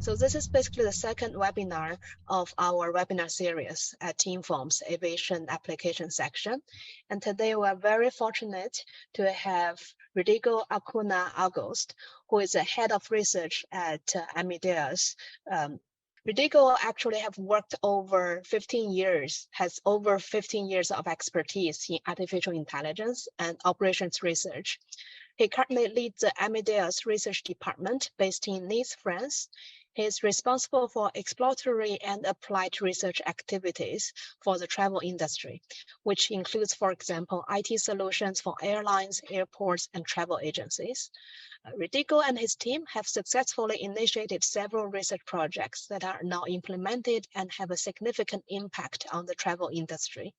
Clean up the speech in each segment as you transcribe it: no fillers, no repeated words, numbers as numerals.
So this is basically the second webinar of our webinar series at Teamform's Aviation Application section. And today we are very fortunate to have Rodrigo Acuna Agost, who is the head of research at Amadeus. Rodrigo actually have worked over 15 years, has over 15 years of expertise in artificial intelligence and operations research. He currently leads the Amadeus research department based in Nice, France. He is responsible for exploratory and applied research activities for the travel industry, which includes, for example, IT solutions for airlines, airports, and travel agencies. Rodrigo and his team have successfully initiated several research projects that are now implemented and have a significant impact on the travel industry.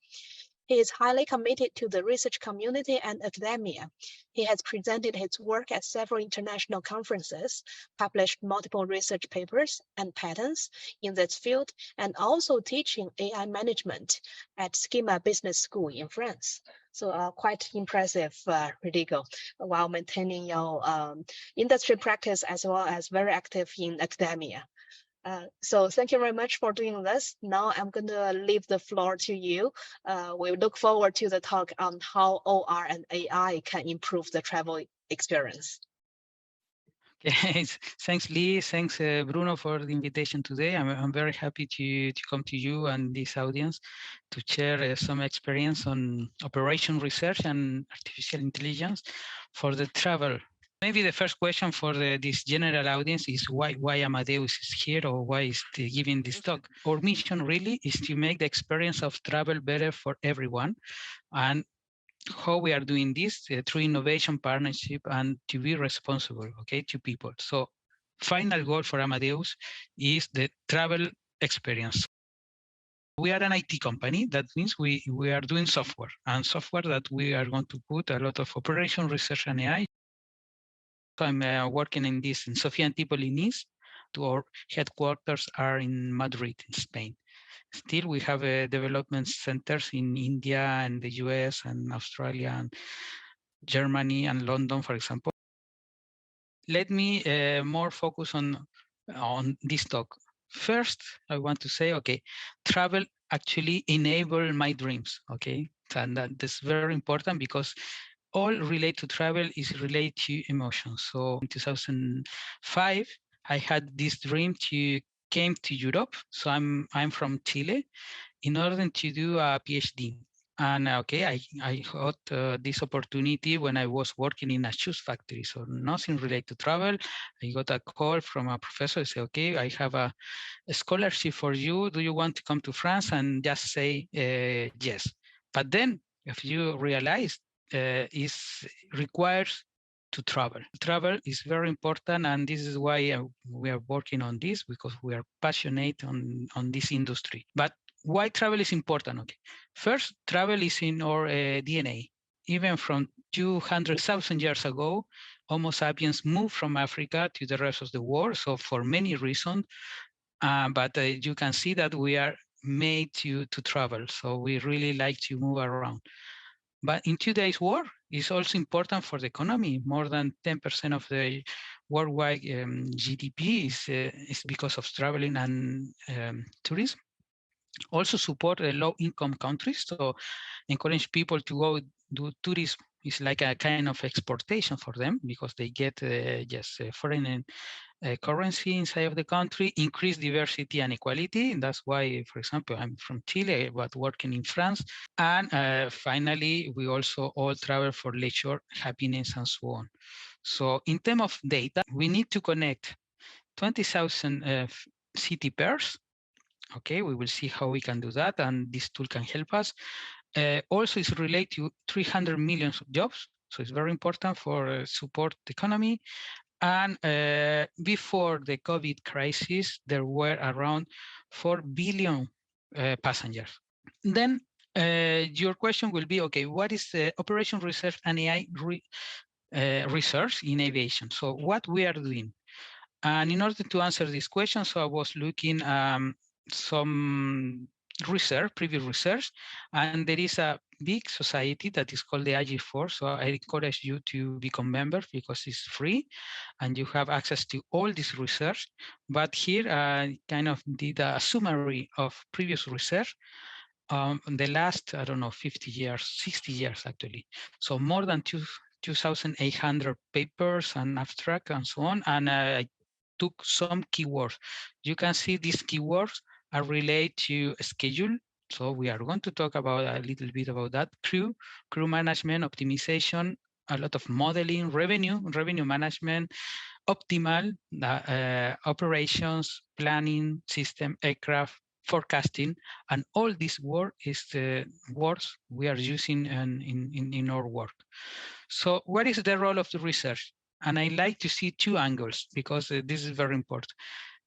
He is highly committed to the research community and academia. He has presented his work at several international conferences, published multiple research papers and patents in this field, and also teaching AI management at Schema Business School in France. So quite impressive, Rodrigo, while maintaining your industry practice as well as very active in academia. So thank you very much for doing this. Now I'm going to leave the floor to you. We look forward to the talk on how OR and AI can improve the travel experience. Okay, thanks, Lee. Thanks, Bruno, for the invitation today. I'm very happy to come to you and this audience to share some experience on operation research and artificial intelligence for the travel. Maybe the first question for this general audience is why Amadeus is here, or why is giving this talk. Our mission really is to make the experience of travel better for everyone, and how we are doing this through innovation, partnership, and to be responsible, okay, to people. So final goal for Amadeus is the travel experience. We are an IT company. That means we are doing software, and software that we are going to put a lot of operation research and AI. So I'm working in this in Sofia Antipolis, Nice. Our headquarters are in Madrid, in Spain. Still, we have development centers in India and the US and Australia and Germany and London, for example. Let me more focus on this talk. First, I want to say, okay, travel actually enable my dreams, okay? And that's very important because all related to travel is related to emotions. So in 2005, I had this dream to came to Europe. So I'm from Chile in order to do a PhD. And okay, I got this opportunity when I was working in a shoes factory. So nothing related to travel. I got a call from a professor. He said, okay, I have a scholarship for you. Do you want to come to France? And just say yes. But then if you realize it requires to travel. Travel is very important, and this is why we are working on this, because we are passionate on this industry. But why travel is important? Okay, first, travel is in our DNA. Even from 200,000 years ago, Homo sapiens moved from Africa to the rest of the world. So for many reasons, but you can see that we are made to travel. So we really like to move around. But in today's world, it's also important for the economy. More than 10% of the worldwide GDP is because of traveling and tourism. Also support low-income countries, so encourage people to go do tourism. It's like a kind of exportation for them because they get foreign currency inside of the country, increase diversity and equality. And that's why, for example, I'm from Chile, but working in France. And finally, we also all travel for leisure, happiness, and so on. So in terms of data, we need to connect 20,000 city pairs. Okay, we will see how we can do that, and this tool can help us. Also, it's related to 300 million jobs, so it's very important for support the economy. And before the COVID crisis, there were around 4 billion passengers. Then your question will be, okay, what is the operation research and AI research in aviation? So what we are doing? And in order to answer this question, so I was looking some research, previous research, and there is a big society that is called the IG4. So I encourage you to become members because it's free and you have access to all this research. But here I kind of did a summary of previous research in the last, I don't know, 50 years, 60 years actually. So more than 2,800 papers and abstract and so on. And I took some keywords. You can see these keywords are related to schedule. So we are going to talk about a little bit about that. Crew management, optimization, a lot of modeling, revenue management, optimal operations, planning, system, aircraft, forecasting, and all this work is the words we are using in our work. So what is the role of the research? And I like to see two angles because this is very important.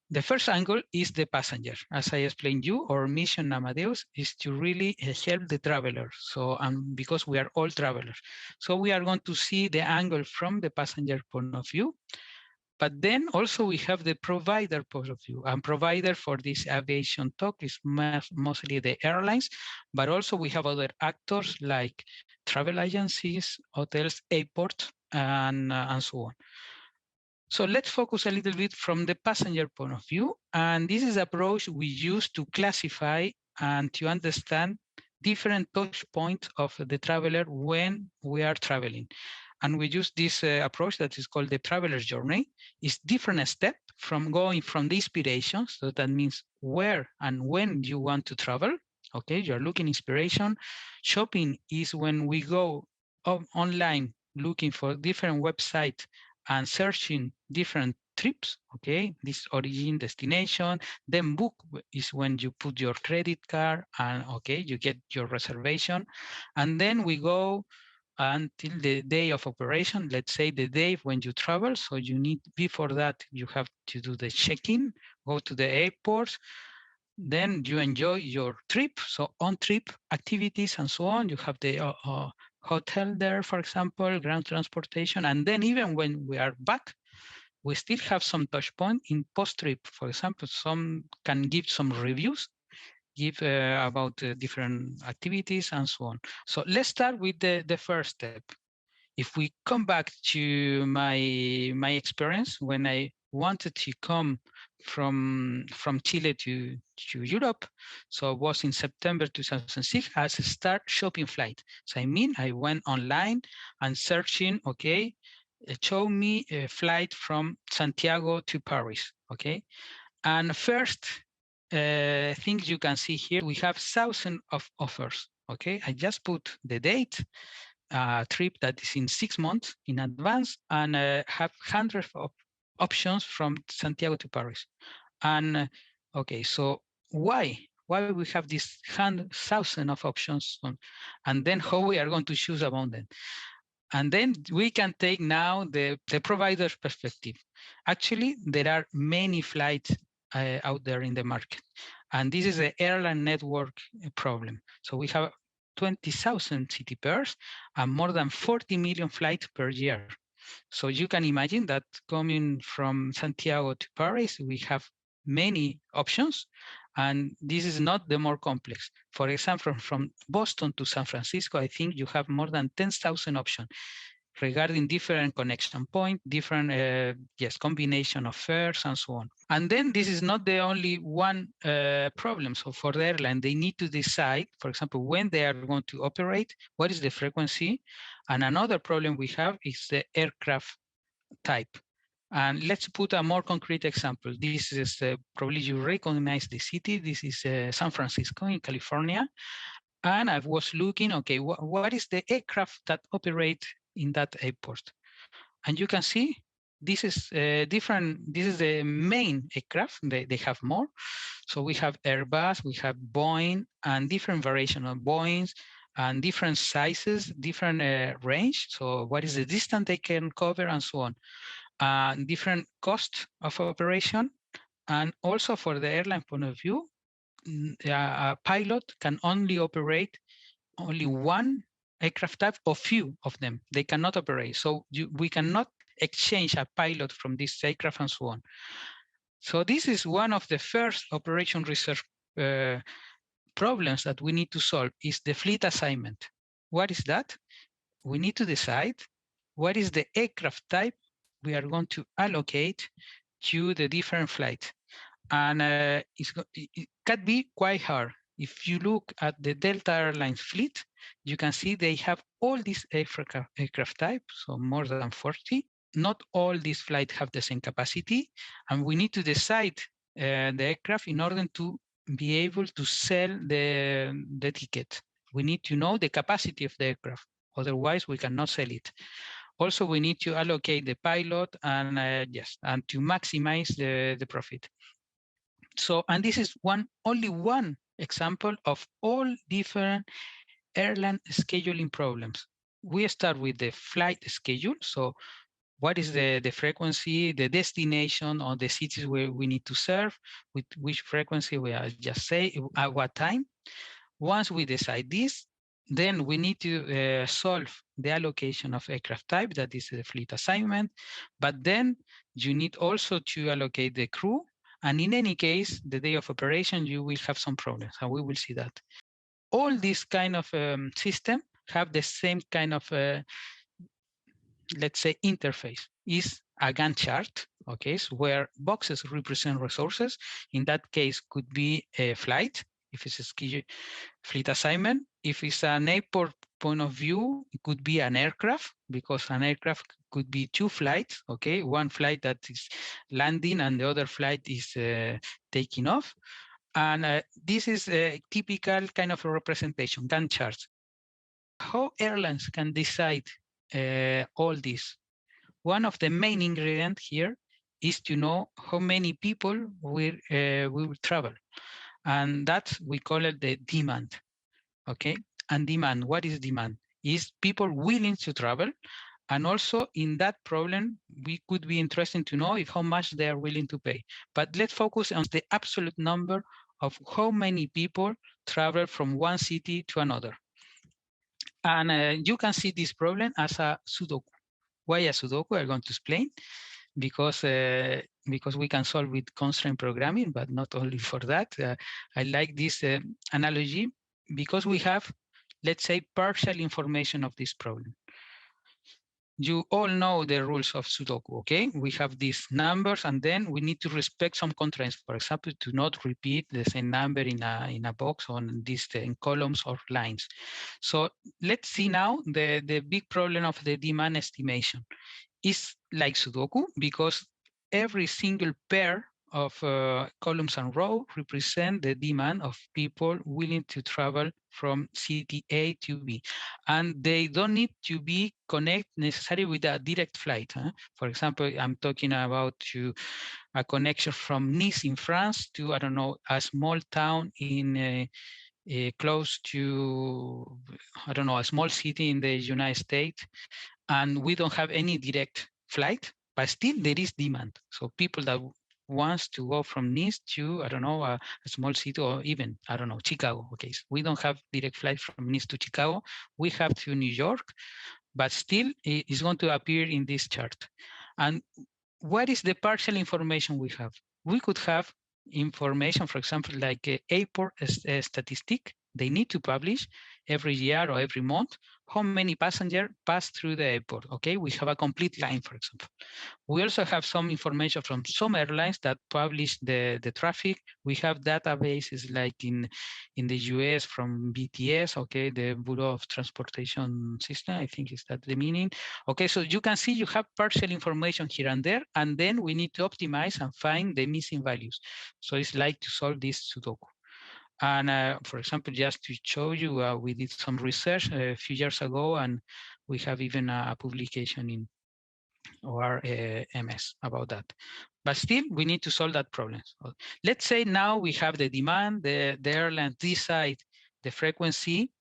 The first angle is the passenger. As I explained you, our mission Amadeus is to really help the traveler. So, because we are all travelers. So we are going to see the angle from the passenger point of view. But then also we have the provider point of view, and provider for this aviation talk is mostly the airlines, but also we have other actors like travel agencies, hotels, airports, and so on. So let's focus a little bit from the passenger point of view. And this is the approach we use to classify and to understand different touch points of the traveler when we are traveling. And we use this approach that is called the traveler's journey. It's different step from going from the inspiration. So that means where and when you want to travel. Okay, you're looking inspiration. Shopping is when we go online looking for different websites and searching different trips, okay, this origin, destination. Then book is when you put your credit card and okay, you get your reservation. And then we go until the day of operation, let's say the day when you travel. So you need, before that, you have to do the check-in, go to the airport, then you enjoy your trip. So on trip activities and so on, you have the hotel there, for example, ground transportation. And then even when we are back, we still have some touch point in post-trip. For example, some can give some reviews, give about different activities and so on. So let's start with the first step. If we come back to my experience when I wanted to come from Chile to Europe, so it was in September 2006 as a start shopping flight. So I mean, I went online and searching, okay, show me a flight from Santiago to Paris, okay? And first things you can see here, we have thousands of offers, okay? I just put the date, trip that is in 6 months in advance and have hundreds of options from Santiago to Paris. And okay, so why we have this 100,000 of options and then how we are going to choose among them? And then we can take now the provider's perspective. Actually, there are many flights out there in the market. And this is the airline network problem. So we have 20,000 city pairs and more than 40 million flights per year. So you can imagine that coming from Santiago to Paris, we have many options, and this is not the more complex. For example, from Boston to San Francisco, I think you have more than 10,000 options regarding different connection point, different combination of fares and so on. And then this is not the only one problem. So for the airline, they need to decide, for example, when they are going to operate, what is the frequency. And another problem we have is the aircraft type. And let's put a more concrete example. This is probably you recognize the city. This is San Francisco in California. And I was looking, okay, what is the aircraft that operate in that airport? And you can see this is different. This is the main aircraft. They have more. So we have Airbus, we have Boeing, and different variation of Boeings, and different sizes, different range. So what is the distance they can cover and so on. Different cost of operation. And also for the airline point of view, a pilot can only operate only one aircraft type or few of them. They cannot operate. So we cannot exchange a pilot from this aircraft and so on. So this is one of the first operation research problems that we need to solve is the fleet assignment. What is that? We need to decide what is the aircraft type we are going to allocate to the different flights. And it can be quite hard. If you look at the Delta Airlines fleet, you can see they have all these aircraft types, so more than 40. Not all these flights have the same capacity, and we need to decide the aircraft in order to be able to sell the ticket. We need to know the capacity of the aircraft. Otherwise, we cannot sell it. Also, we need to allocate the pilot and and to maximize the profit. So, and this is only one example of all different airline scheduling problems. We start with the flight schedule. So what is the frequency, the destination, or the cities where we need to serve, with which frequency we are just say, at what time. Once we decide this, then we need to solve the allocation of aircraft type, that is the fleet assignment. But then you need also to allocate the crew. And in any case, the day of operation, you will have some problems, and we will see that. All this kind of system have the same kind of, let's say, interface. Is a Gantt chart, okay, so where boxes represent resources. In that case, could be a flight, if it's a ski fleet assignment. If it's an airport point of view, it could be an aircraft, because an aircraft could be two flights, okay? One flight that is landing and the other flight is taking off. And this is a typical kind of a representation, Gantt charts. How airlines can decide all this? One of the main ingredients here is to know how many people will travel. And that we call it the demand, okay? And demand, what is demand? Is people willing to travel. And also in that problem, we could be interested to know if how much they are willing to pay. But let's focus on the absolute number of how many people travel from one city to another. And you can see this problem as a Sudoku. Why a Sudoku? I'm going to explain. Because we can solve with constraint programming, but not only for that. I like this analogy because we have, let's say, partial information of this problem. You all know the rules of Sudoku, okay? We have these numbers, and then we need to respect some constraints. For example, to not repeat the same number in a box on these in columns or lines. So let's see now the big problem of the demand estimation. Is like Sudoku because every single pair of columns and rows represent the demand of people willing to travel from city A to B. And they don't need to be connected necessarily with a direct flight. For example, I'm talking about a connection from Nice in France to, I don't know, a small town in close to, I don't know, a small city in the United States, and we don't have any direct flight, but still there is demand. So people that wants to go from Nice to, I don't know, a small city, or even, I don't know, Chicago. Okay, so we don't have direct flight from Nice to Chicago. We have to New York, but still it's going to appear in this chart. And what is the partial information we have? We could have information, for example, like airport statistic. They need to publish every year or every month how many passengers pass through the airport. Okay, we have a complete line, for example. We also have some information from some airlines that publish the traffic. We have databases like in the US from BTS, okay, the Bureau of Transportation System, I think is that the meaning. Okay, so you can see you have partial information here and there, and then we need to optimize and find the missing values. So it's like to solve this Sudoku. And for example, just to show you, we did some research a few years ago, and we have even a publication in our MS about that. But still, we need to solve that problem. So let's say now we have the demand, the airline decide the frequency.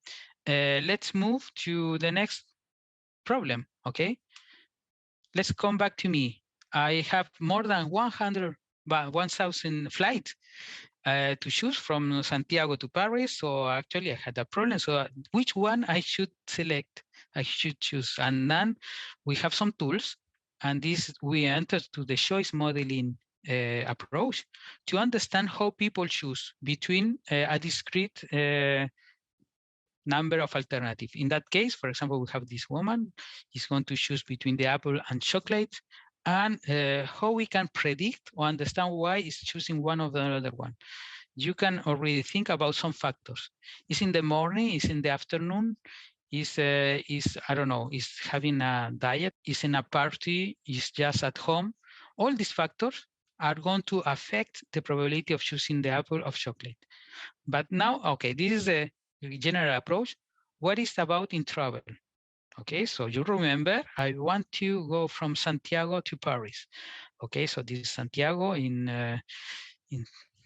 Let's move to the next problem, okay? Let's come back to me. I have more than 1,000 flights to choose from Santiago to Paris. So actually I had a problem. So which one I should select? I should choose. And then we have some tools, and this we enter to the choice modeling approach to understand how people choose between a discrete number of alternatives. In that case, for example, we have this woman is going to choose between the apple and chocolate, and how we can predict or understand why it's choosing one or the other one. You can already think about some factors. Is in the morning, is in the afternoon, is I don't know, is having a diet, is in a party, is just at home. All these factors are going to affect the probability of choosing the apple of chocolate. But now, okay, this is a general approach. What is about in travel? Okay, so you remember, I want to go from Santiago to Paris. Okay, so this is Santiago in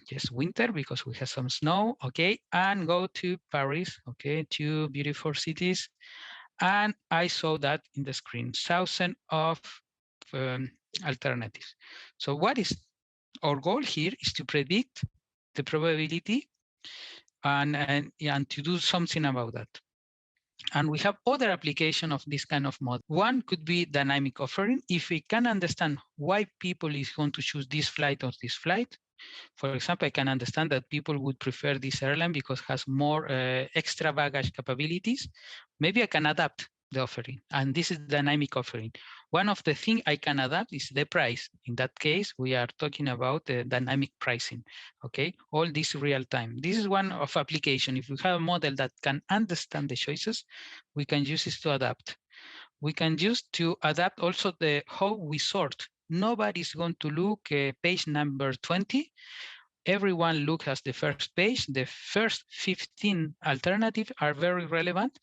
just winter because we have some snow. Okay, and go to Paris. Okay, two beautiful cities, and I saw that in the screen, thousands of alternatives. So what is our goal here is to predict the probability and to do something about that. And we have other application of this kind of model. One could be dynamic offering. If we can understand why people is going to choose this flight or this flight, for example, I can understand that people would prefer this airline because it has more extra baggage capabilities. Maybe I can adapt the offering, and this is dynamic offering. One of the things I can adapt is the price. In that case, we are talking about dynamic pricing. Okay, all this real time. This is one of application. If we have a model that can understand the choices, we can use this to adapt. We can use to adapt also the how we sort. Nobody's going to look page number 20. Everyone looks at the first page. The first 15 alternatives are very relevant.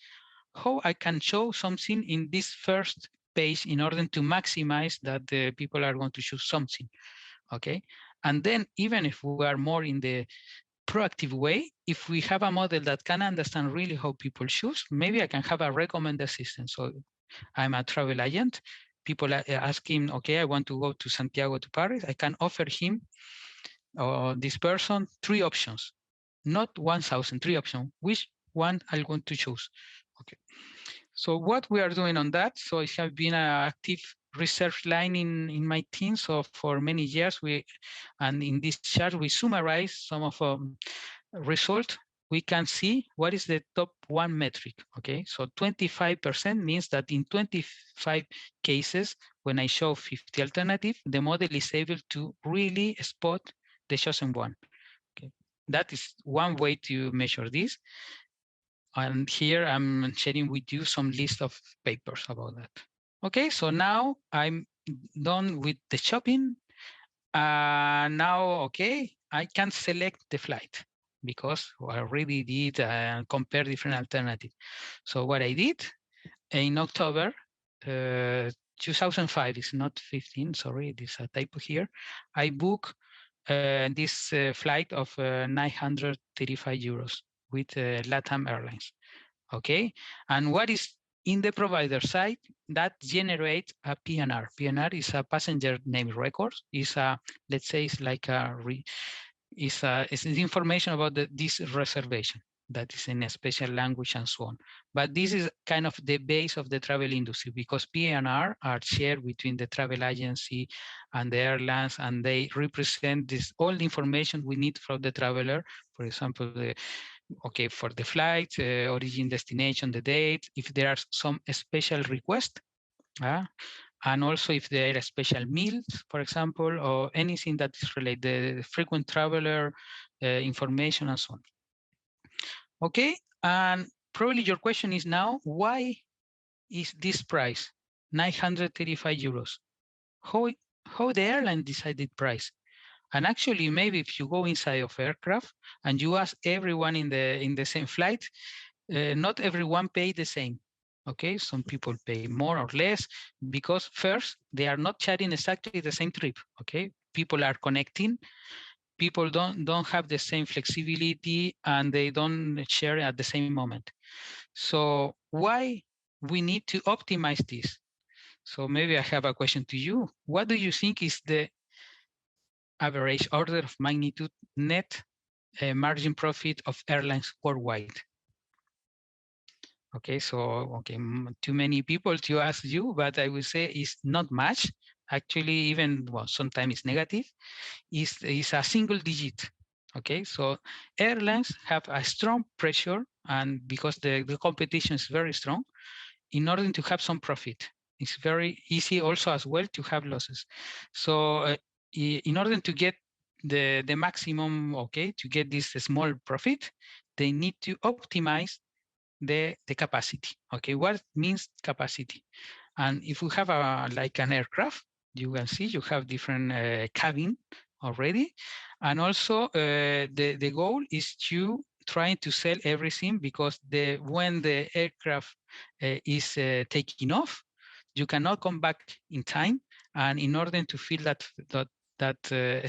How I can show something in this first page in order to maximize that the people are going to choose something, okay? And then even if we are more in the proactive way, if we have a model that can understand really how people choose, maybe I can have a recommender system. So I'm a travel agent. People ask him, okay, I want to go to Santiago to Paris. I can offer him or this person 3 options, not 1,000, 3 options. Which one I'm going to choose? Okay. So what we are doing on that, so I have been an active research line in my team. So for many years, and in this chart, we summarize some of result. We can see what is the top one metric, okay? So 25% means that in 25 cases, when I show 50 alternatives, the model is able to really spot the chosen one, okay? That is one way to measure this. And here I'm sharing with you some list of papers about that. Okay, so now I'm done with the shopping. Now, okay, I can select the flight because I already did compare different alternatives. So what I did in October 2005, it's not 15, sorry, there's a typo here. I booked this flight of 935 euros with LATAM Airlines. Okay, and what is in the provider side that generates a PNR. PNR is a passenger name record. Is a, let's say, it's like it's the information about this reservation that is in a special language and so on. But this is kind of the base of the travel industry because PNR are shared between the travel agency and the airlines, and they represent this all the information we need from the traveler. For example, okay, for the flight, origin, destination, the date, if there are some special requests, and also if there are special meals, for example, or anything that is related, the frequent traveler information and so on. Okay, and probably your question is now, why is this price 935 euros? How the airline decided price? And actually, maybe if you go inside of aircraft and you ask everyone in the same flight, not everyone pay the same. Okay, some people pay more or less because first they are not sharing exactly the same trip. Okay, people are connecting. People don't have the same flexibility and they don't share at the same moment. So why we need to optimize this? So maybe I have a question to you. What do you think is the average order of magnitude net margin profit of airlines worldwide? Okay, so okay, too many people to ask you, but I would say it's not much. Actually, even well, sometimes it's negative. Is a single digit. Okay, so airlines have a strong pressure, and because the competition is very strong, in order to have some profit. It's very easy also as well to have losses. So in order to get the maximum, okay, to get this small profit, they need to optimize the capacity. Okay, what means capacity? And if we have like an aircraft, you can see you have different cabin already. And also the goal is to trying to sell everything, because when the aircraft is taking off, you cannot come back in time, and in order to fill that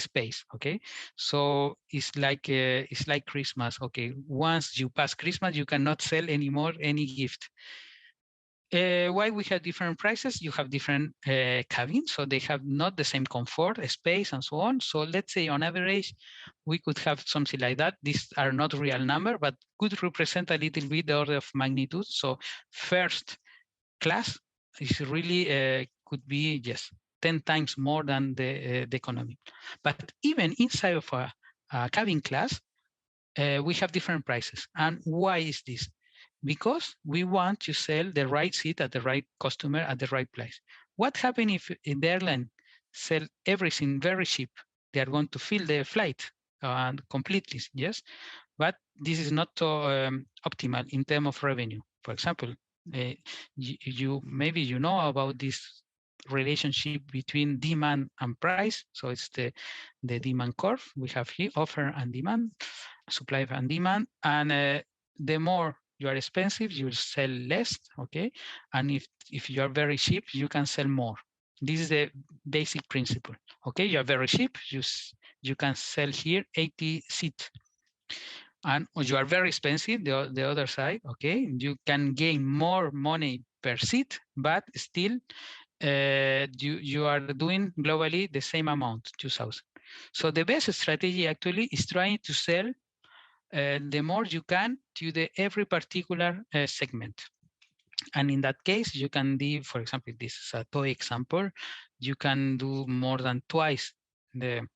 space. Okay, so it's like Christmas. Okay, once you pass Christmas, you cannot sell anymore any gift. Why we have different prices? You have different cabins, so they have not the same comfort, space, and so on. So let's say on average, we could have something like that. These are not real number, but could represent a little bit the order of magnitude. So first class is really could be just 10 times more than the economy. But even inside of a cabin class, we have different prices. And why is this? Because we want to sell the right seat at the right customer at the right price. What happens if in the airline sell everything very cheap? They are going to fill the flight completely, yes, but this is not optimal in terms of revenue. For example, you maybe you know about this relationship between demand and price. So it's the demand curve we have here, offer and demand, supply and demand, and the more you are expensive, you sell less, okay? And if you are very cheap, you can sell more. This is the basic principle, okay? You are very cheap, you can sell here 80 seats. And you are very expensive, the other side, okay? You can gain more money per seat, but still you are doing globally the same amount, 2,000. So the best strategy actually is trying to sell the more you can to the every particular segment. And in that case, you can do, for example, this is a toy example, you can do more than twice the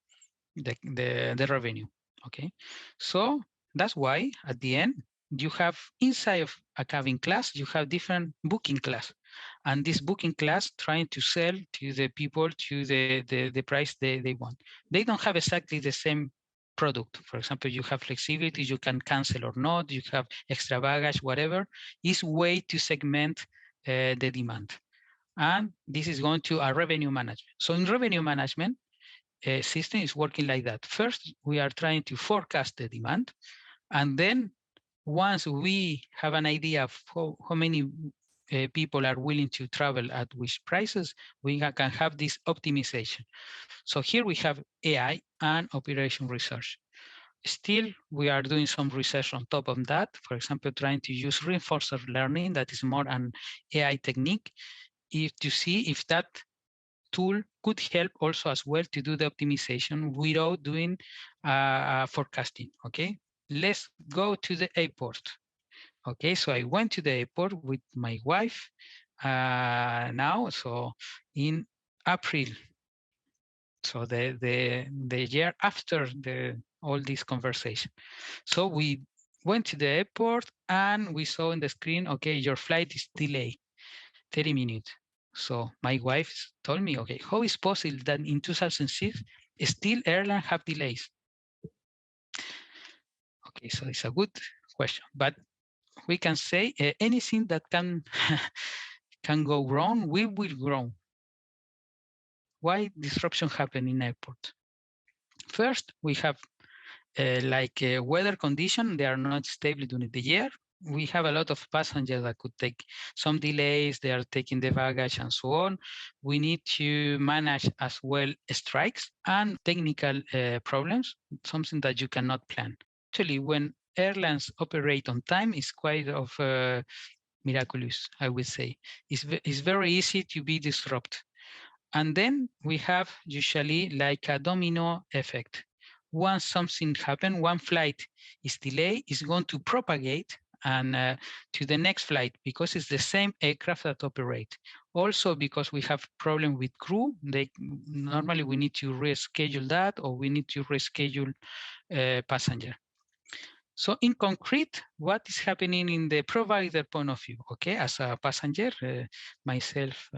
revenue. Okay, so that's why at the end you have inside of a cabin class you have different booking class, and this booking class trying to sell to the people to the price they want. They don't have exactly the same product. For example, you have flexibility, you can cancel or not, you have extra baggage, whatever. Is way to segment the demand, and this is going to a revenue management. So in revenue management system is working like that. First, we are trying to forecast the demand. And then once we have an idea of how many people are willing to travel at which prices, we can have this optimization. So here we have AI and operation research. Still, we are doing some research on top of that. For example, trying to use reinforcement learning, that is more an AI technique, if to see if that tool could help also as well to do the optimization without doing forecasting. Okay, let's go to the airport. Okay, so I went to the airport with my wife now, so in April, so the year after all this conversation. So we went to the airport and we saw on the screen, okay, your flight is delayed 30 minutes. So my wife told me, okay, how is possible that in 2006 still airlines have delays? Okay, so it's a good question, but we can say anything that can can go wrong, we will grow. Why disruption happen in airport? First, we have weather condition, they are not stable during the year. We have a lot of passengers that could take some delays, they are taking the baggage and so on. We need to manage as well strikes and technical problems, something that you cannot plan. Actually, when airlines operate on time, it's quite of miraculous, I would say. It's very easy to be disrupted. And then we have usually like a domino effect. Once something happens, one flight is delayed, it's going to propagate and to the next flight because it's the same aircraft that operate. Also because we have problem with crew, normally we need to reschedule that or we need to reschedule passenger. So in concrete, what is happening in the provider point of view? Okay, as a passenger, myself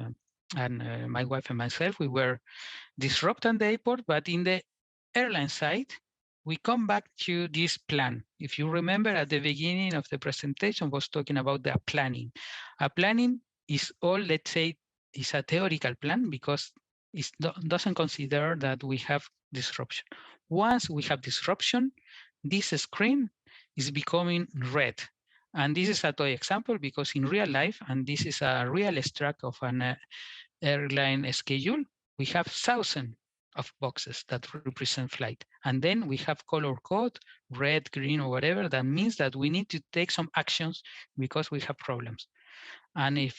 and my wife and myself, we were disrupted the airport, but in the airline side, we come back to this plan. If you remember at the beginning of the presentation, was talking about the planning. A planning is all, let's say, is a theoretical plan because it doesn't consider that we have disruption. Once we have disruption, this screen is becoming red. And this is a toy example because in real life, and this is a real extract of an airline schedule, we have thousands of boxes that represent flight. And then we have color code, red, green, or whatever. That means that we need to take some actions because we have problems. And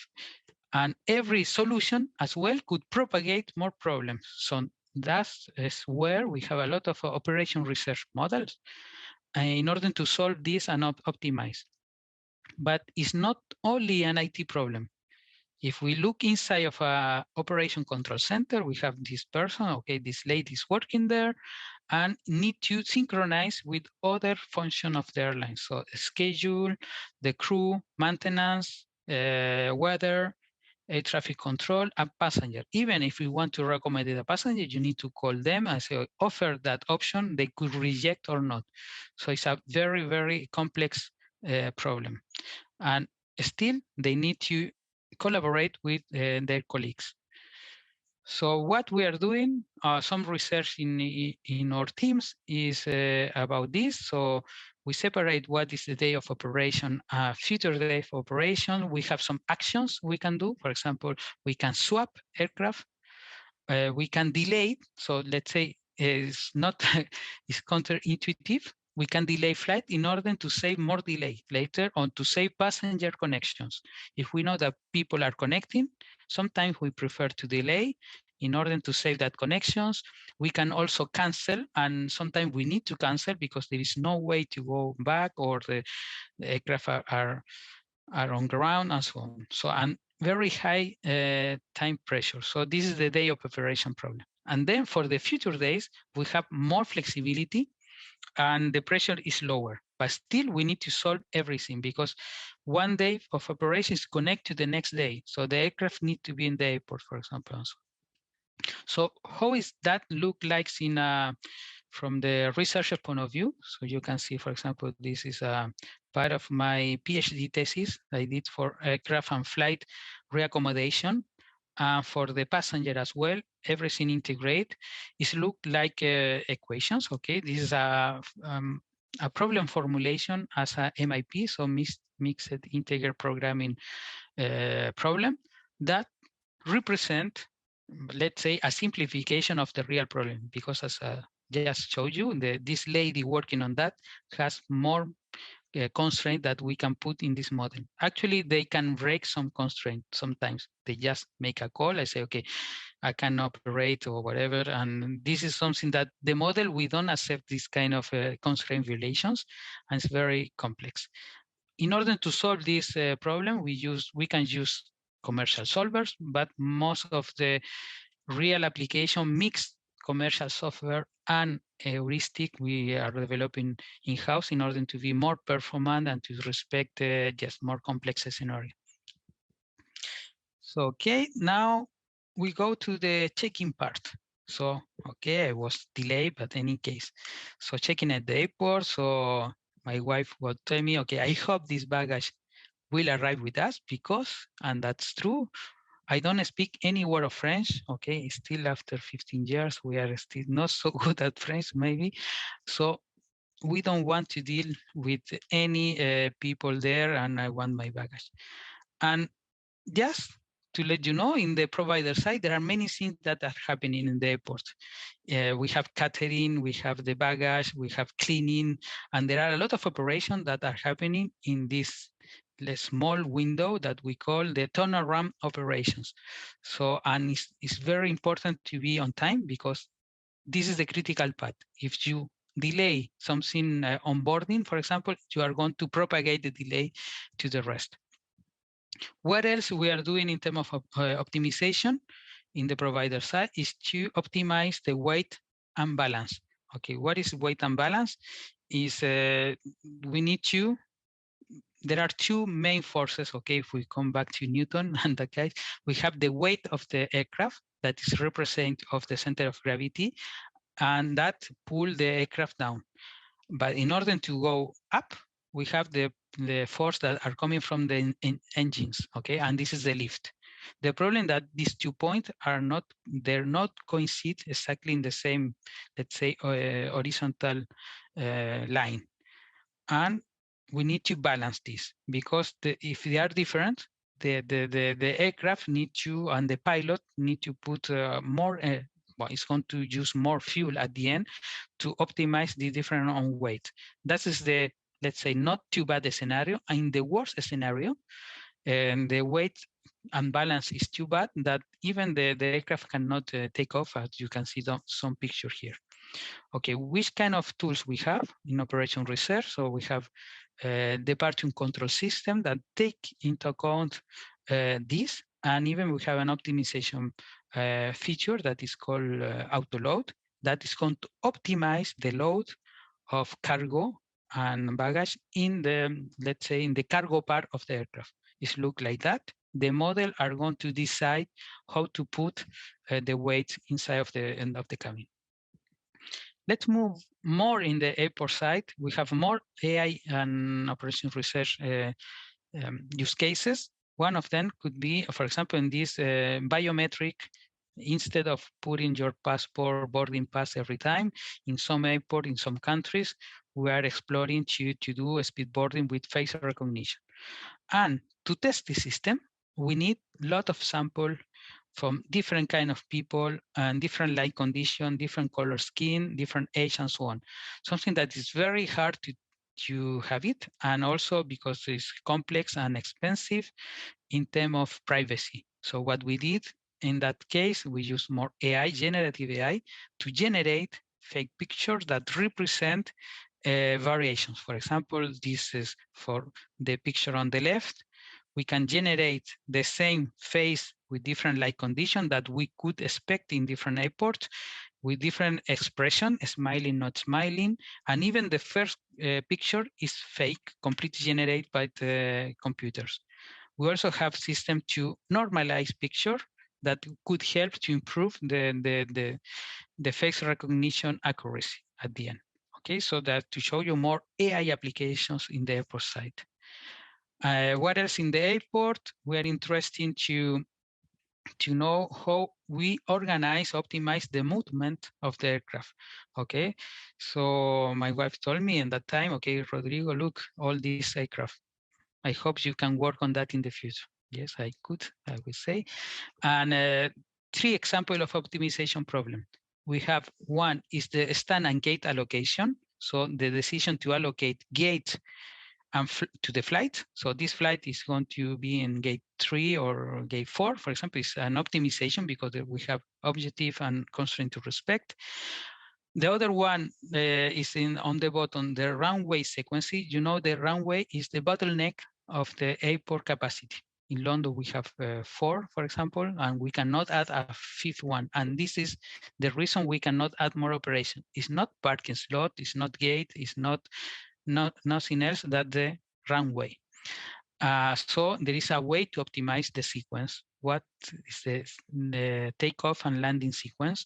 every solution as well could propagate more problems. So that is where we have a lot of operation research models in order to solve this and optimize. But it's not only an IT problem. If we look inside of a operation control center, we have this person, okay, this lady is working there and need to synchronize with other function of the airline. So schedule, the crew, maintenance, weather, air traffic control, and passenger. Even if we want to recommend a passenger, you need to call them and say, offer that option, they could reject or not. So it's a very, very complex problem. And still, they need to collaborate with their colleagues. So what we are doing, some research in our teams is about this. So we separate what is the day of operation, future day of operation. We have some actions we can do. For example, we can swap aircraft. We can delay. So let's say it's not, it's counterintuitive. We can delay flight in order to save more delay later on, to save passenger connections. If we know that people are connecting, sometimes we prefer to delay in order to save that connections. We can also cancel, and sometimes we need to cancel because there is no way to go back, or the aircraft are on ground and so on. So, and very high time pressure. So this is the day of operation problem. And then for the future days, we have more flexibility and the pressure is lower, but still we need to solve everything because one day of operations connect to the next day. So the aircraft need to be in the airport, for example. So how is that look like in from the researcher point of view? So you can see, for example, this is a part of my PhD thesis I did for aircraft and flight reaccommodation. For the passenger as well, everything integrate. It look like equations. Okay, this is a problem formulation as a MIP, so mixed integer programming problem that represent, let's say, a simplification of the real problem, because as I just showed you, this lady working on that has more constraint that we can put in this model. Actually, they can break some constraint sometimes. They just make a call. I say, okay, I can operate or whatever. And this is something that the model, we don't accept this kind of constraint violations, and it's very complex. In order to solve this problem, we can use commercial solvers, but most of the real application mix commercial software and heuristic we are developing in-house in order to be more performant and to respect just more complex scenario. So, okay, now we go to the checking part. So, okay, I was delayed, but in any case. So checking at the airport, so my wife would tell me, okay, I hope this baggage will arrive with us because, and that's true, I don't speak any word of French, okay? Still after 15 years, we are still not so good at French, maybe. So we don't want to deal with any people there, and I want my baggage. And just to let you know, in the provider side, there are many things that are happening in the airport. We have catering, we have the baggage, we have cleaning, and there are a lot of operations that are happening in this small window that we call the turnaround operations. So, and it's very important to be on time because this is the critical part. If you delay something onboarding, for example, you are going to propagate the delay to the rest. What else we are doing in terms of optimization in the provider side is to optimize the weight and balance. Okay, what is weight and balance? Is we need to, there are two main forces. Okay, if we come back to Newton and the case, we have the weight of the aircraft that is represent of the center of gravity, and that pull the aircraft down. But in order to go up, we have the force that are coming from the engines, okay? And this is the lift. The problem that these 2 points are not, they're not coincide exactly in the same, let's say, horizontal line. And we need to balance this, because if they are different, the aircraft need to, and the pilot need to put more, well, it's going to use more fuel at the end to optimize the different on weight. That is the, let's say, not too bad scenario. In the worst scenario, and the weight unbalance is too bad that even the aircraft cannot take off, as you can see some picture here. Okay, which kind of tools we have in operation research? So we have departure control system that take into account this, and even we have an optimization feature that is called auto load, that is going to optimize the load of cargo and baggage in the, let's say, in the cargo part of the aircraft. It look like that. The model are going to decide how to put the weight inside of the end of the cabin. Let's move more in the airport side. We have more AI and operations research use cases. One of them could be, for example, in this biometric, instead of putting your passport boarding pass every time, in some airport, in some countries, we are exploring to do a speed boarding with face recognition. And to test the system, we need a lot of sample from different kind of people and different light condition, different color skin, different age, and so on. Something that is very hard to have it, and also because it's complex and expensive in terms of privacy. So what we did in that case, we use more AI, generative AI, to generate fake pictures that represent variations. For example, this is for the picture on the left. We can generate the same face with different light condition that we could expect in different airports, with different expression, smiling, not smiling, and even the first picture is fake, completely generated by the computers. We also have system to normalize picture that could help to improve the face recognition accuracy at the end. Okay, so that to show you more AI applications in the airport side. What else in the airport? We are interested to know how we organize, optimize the movement of the aircraft. Okay, so my wife told me in that time, okay, Rodrigo, look, all these aircraft. I hope you can work on that in the future. Yes, I could, I will say. And 3 examples of optimization problem. We have one is the stand and gate allocation. So the decision to allocate gate and to the flight. So this flight is going to be in gate 3 or gate 4, for example. It's an optimization because we have objective and constraint to respect. The other one is on the bottom, the runway sequence. You know, the runway is the bottleneck of the airport capacity. In London, we have 4, for example, and we cannot add a 5th one. And this is the reason we cannot add more operation. It's not parking slot, it's not gate, it's not nothing else than the runway. So there is a way to optimize the sequence. What is the takeoff and landing sequence?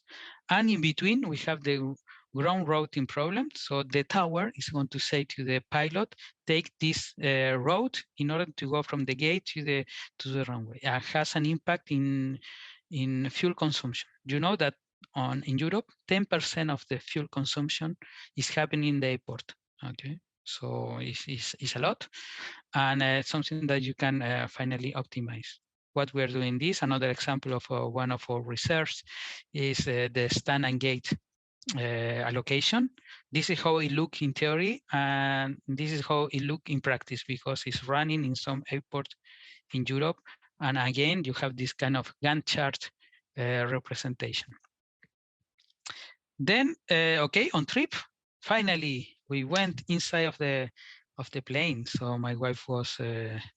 And in between, we have the ground routing problem. So the tower is going to say to the pilot, take this route in order to go from the gate to the runway. It has an impact in fuel consumption. You know that in Europe, 10% of the fuel consumption is happening in the airport. Okay, so it's a lot, and something that you can finally optimize. What we are doing this, another example of one of our research is the stand and gate allocation. This is how it looks in theory, and this is how it looks in practice, because it's running in some airports in Europe. And again, you have this kind of Gantt chart representation. Then, okay, on trip, finally, we went inside of the plane. So my wife was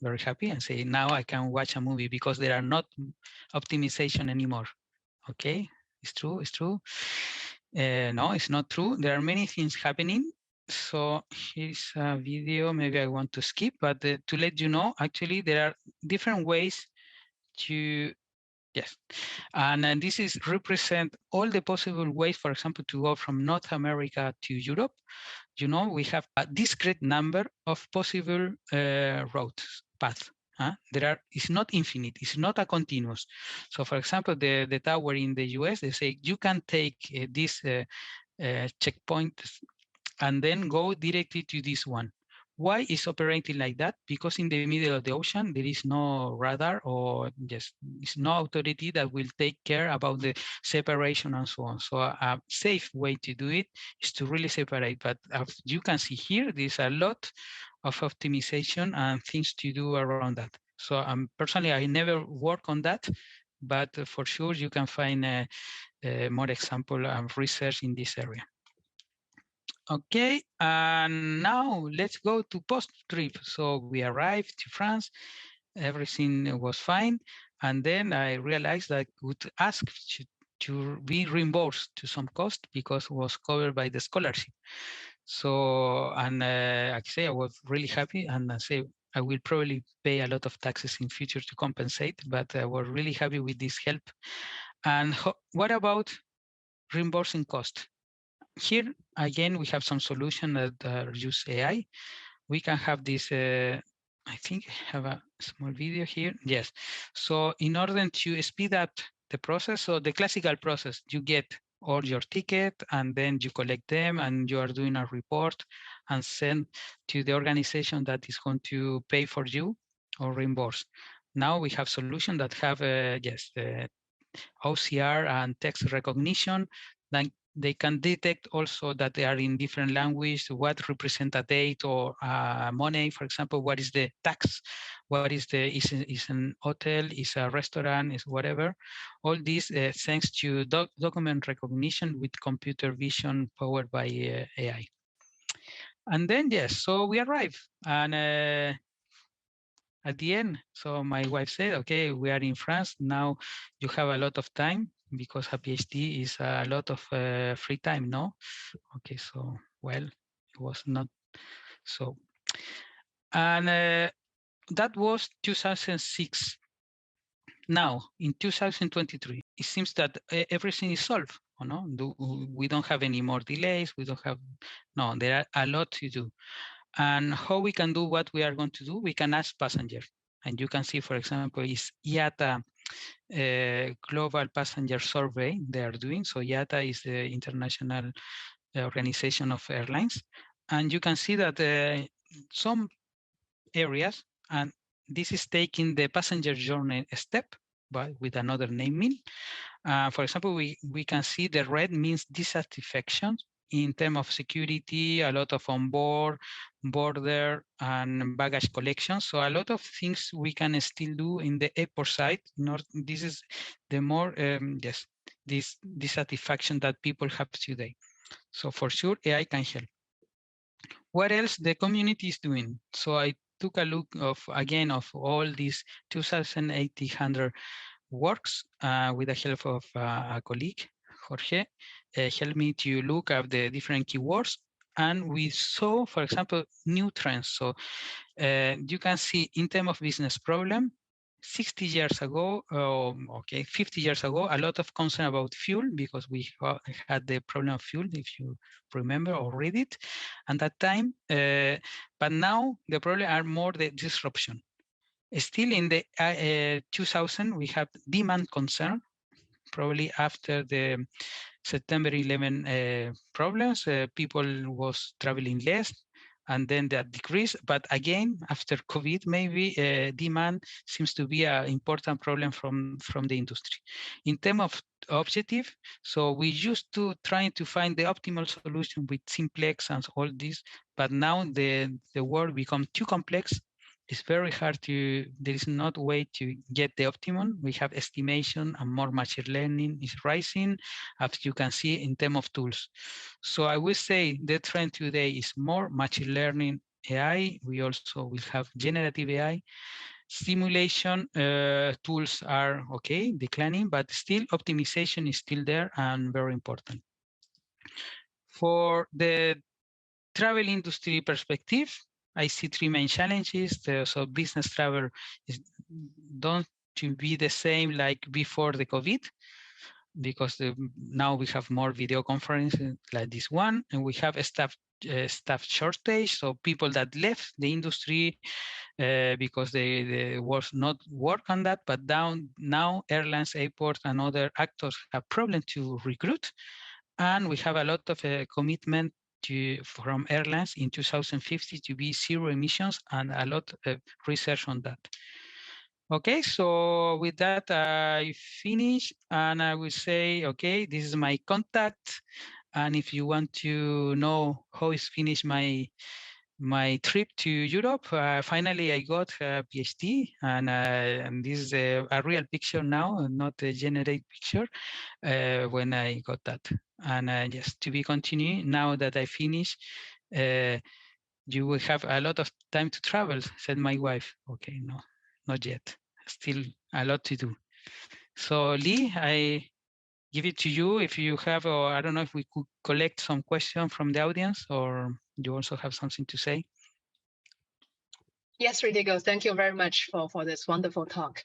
very happy and said, now I can watch a movie because there are not optimization anymore. Okay, it's true, it's true. No, it's not true. There are many things happening. So here's a video, maybe I want to skip, but to let you know, actually, there are different ways to, yes. And this is represent all the possible ways, for example, to go from North America to Europe. You know, we have a discrete number of possible routes, paths. There are, it's not infinite, it's not a continuous. So for example, the tower in the US, they say you can take this checkpoint and then go directly to this one. Why is operating like that? Because in the middle of the ocean, there is no radar or just it's no authority that will take care about the separation and so on. So a safe way to do it is to really separate. But as you can see here, there's a lot of optimization and things to do around that. So personally, I never work on that, but for sure you can find more example and research in this area. Okay, and now let's go to post-trip. So we arrived to France, everything was fine. And then I realized that I would ask to be reimbursed to some cost because it was covered by the scholarship. So, and I say I was really happy and I say I will probably pay a lot of taxes in future to compensate, but I was really happy with this help. And what about reimbursing cost? Here, again, we have some solution that use AI. We can have this, I think I have a small video here. Yes. So in order to speed up the process, so the classical process, you get all your ticket and then you collect them and you are doing a report and send to the organization that is going to pay for you or reimburse. Now we have solutions that have, yes, OCR and text recognition. Then they can detect also that they are in different language, what represent a date or money, for example, what is the tax, what is the, is an hotel, is a restaurant, is whatever. All this thanks to document recognition with computer vision powered by AI. And then, yes, so we arrive. And at the end, so my wife said, okay, we are in France. Now you have a lot of time because a PhD is a lot of free time, no? Okay, so, well, it was not so. And that was 2006. Now, in 2023, it seems that everything is solved. No, we don't have any more delays. We don't have, no, there are a lot to do. And how we can do what we are going to do, we can ask passengers. And you can see, for example, is IATA global passenger survey they are doing. So IATA is the international organization of airlines. And you can see that some areas, and this is taking the passenger journey step, but with another naming. For example, we can see the red means dissatisfaction in terms of security, a lot of onboard, border, and baggage collection. So a lot of things we can still do in the airport side. This is the more, yes, this dissatisfaction that people have today. So for sure, AI can help. What else the community is doing? So I took a look of, again, of all these 2,800 works with the help of a colleague, Jorge, helped me to look at the different keywords. And we saw, for example, new trends. So you can see in terms of business problem, 60 years ago, okay, 50 years ago, a lot of concern about fuel because we had the problem of fuel, if you remember or read it, at that time. But now the problem are more the disruption. Still in the 2000, we have demand concern, probably after the September 11 problems, people was traveling less, and then that decreased. But again, after COVID, maybe demand seems to be an important problem from the industry. In terms of objective, so we used to trying to find the optimal solution with simplex and all this, but now the world become too complex. It's very hard to, there is not a way to get the optimum. We have estimation and more machine learning is rising, as you can see in terms of tools. So I would say the trend today is more machine learning AI. We also will have generative AI. Simulation tools are okay, declining, but still optimization is still there and very important. For the travel industry perspective, I see three main challenges. So business travel is don't to be the same like before the COVID, because now we have more video conferences like this one, and we have a staff shortage. So people that left the industry because they was not work on that, but now airlines, airports, and other actors have problem to recruit, and we have a lot of commitment from airlines in 2050 to be zero emissions, and a lot of research on that. Okay, so with that, I finish, and I will say, okay, this is my contact. And if you want to know how is finished my trip to Europe, finally I got a PhD, and this is a real picture now, not a generated picture when I got that. And just to be continued, now that I finish, you will have a lot of time to travel, said my wife. Okay, no, not yet. Still a lot to do. So Lee, I give it to you if you have, or I don't know if we could collect some questions from the audience, or you also have something to say. Yes, Rodrigo, thank you very much for this wonderful talk.